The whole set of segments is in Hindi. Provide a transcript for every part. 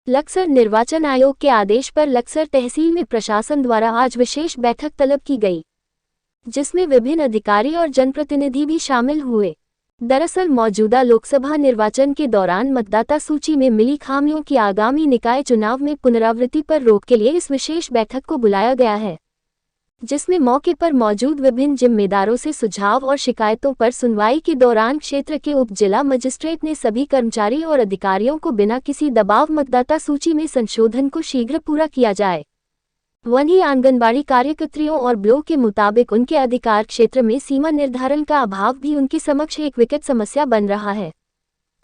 लक्सर निर्वाचन आयोग के आदेश पर लक्सर तहसील में प्रशासन द्वारा आज विशेष बैठक तलब की गई, जिसमें विभिन्न अधिकारी और जनप्रतिनिधि भी शामिल हुए। दरअसल मौजूदा लोकसभा निर्वाचन के दौरान मतदाता सूची में मिली खामियों की आगामी निकाय चुनाव में पुनरावृत्ति पर रोक के लिए इस विशेष बैठक को बुलाया गया है, जिसमें मौके पर मौजूद विभिन्न जिम्मेदारों से सुझाव और शिकायतों पर सुनवाई के दौरान क्षेत्र के उप जिला मजिस्ट्रेट ने सभी कर्मचारी और अधिकारियों को बिना किसी दबाव मतदाता सूची में संशोधन को शीघ्र पूरा किया जाए। वहीं आंगनबाड़ी कार्यकर्त्रियों और ब्लॉक के मुताबिक उनके अधिकार क्षेत्र में सीमा निर्धारण का अभाव भी उनके समक्ष एक विकट समस्या बन रहा है।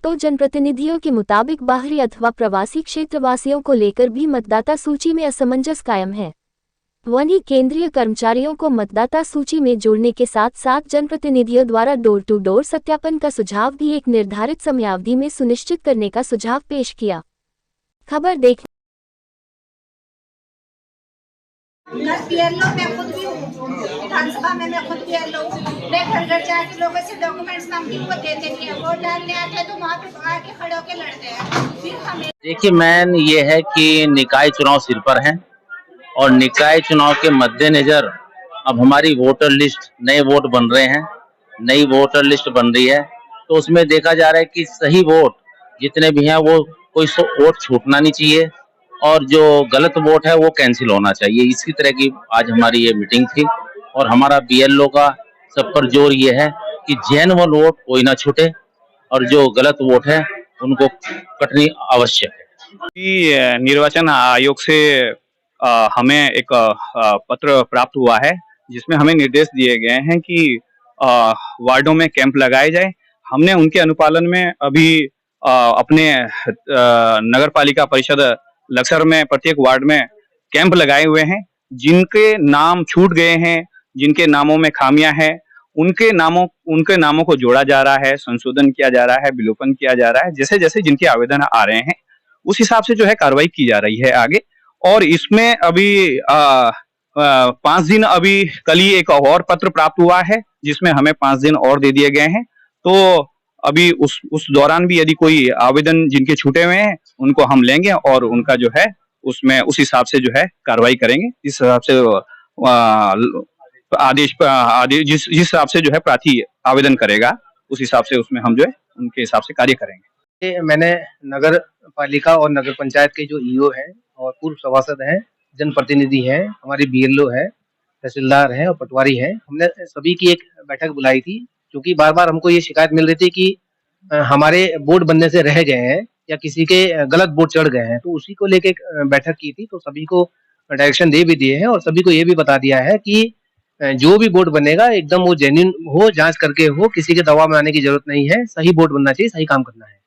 तो जनप्रतिनिधियों के मुताबिक बाहरी अथवा प्रवासी क्षेत्रवासियों को लेकर भी मतदाता सूची में असमंजस कायम है। वहीं केंद्रीय कर्मचारियों को मतदाता सूची में जोड़ने के साथ साथ जनप्रतिनिधियों द्वारा डोर टू डोर सत्यापन का सुझाव भी एक निर्धारित समयावधि में सुनिश्चित करने का सुझाव पेश किया। खबर देख मैं खुद भी हूँ विधानसभा में, मैं खुद भी मैं घर घर जाके लोगों से डॉक्यूमेंट्स मांगती हूँ, वो देते नहीं है। वोट डालने आते हैं तो वहाँ पे आके खड़े होके लड़ते हैं। फिर हमें देखिए, मैन ये है कि निकाय चुनाव सिर पर है और निकाय चुनाव के मद्देनजर अब हमारी वोटर लिस्ट, नए वोट बन रहे हैं, नई वोटर लिस्ट बन रही है। तो उसमें देखा जा रहा है कि सही वोट जितने भी हैं वो कोई वोट छूटना नहीं चाहिए और जो गलत वोट है वो कैंसिल होना चाहिए। इसी तरह की आज हमारी ये मीटिंग थी और हमारा बीएलओ का सब पर जोर ये है कि जेन्युइन वोट कोई ना छूटे और जो गलत वोट है उनको कटनी आवश्यक है। निर्वाचन आयोग से हमें एक पत्र प्राप्त हुआ है जिसमें हमें निर्देश दिए गए हैं कि वार्डों में कैंप लगाए जाए। हमने उनके अनुपालन में अभी अपने नगर पालिका परिषद लक्सर में प्रत्येक वार्ड में कैंप लगाए हुए हैं। जिनके नाम छूट गए हैं, जिनके नामों में खामियां हैं, उनके नामों को जोड़ा जा रहा है, संशोधन किया जा रहा है, विलोपन किया जा रहा है। जैसे जैसे जिनके आवेदन आ रहे हैं उस हिसाब से जो है कार्रवाई की जा रही है आगे। और इसमें अभी 5 दिन, अभी कल ही एक और पत्र प्राप्त हुआ है जिसमें हमें 5 दिन और दे दिए गए हैं। तो अभी उस दौरान भी यदि कोई आवेदन जिनके छूटे हुए हैं उनको हम लेंगे और उनका जो है उसमें उस हिसाब से जो है कार्रवाई करेंगे। इस हिसाब से आदेश जिस हिसाब से जो है प्रार्थी आवेदन करेगा उस हिसाब से उसमें हम जो है उनके हिसाब से कार्य करेंगे। मैंने नगर पालिका और नगर पंचायत के जो ईओ हैं और पूर्व सभासद हैं, जनप्रतिनिधि हैं, हमारे बीएलओ हैं, तहसीलदार हैं और पटवारी हैं, हमने सभी की एक बैठक बुलाई थी। क्योंकि बार बार हमको ये शिकायत मिल रही थी कि हमारे बोर्ड बनने से रह गए हैं या किसी के गलत बोर्ड चढ़ गए हैं। तो उसी को लेके बैठक की थी। तो सभी को डायरेक्शन दे भी दिए हैं और सभी को ये भी बता दिया है कि जो भी बोर्ड बनेगा एकदम वो जेन्युइन हो, जांच करके हो, किसी के दबाव में आने की जरूरत नहीं है। सही बोर्ड बनना चाहिए, सही काम करना है।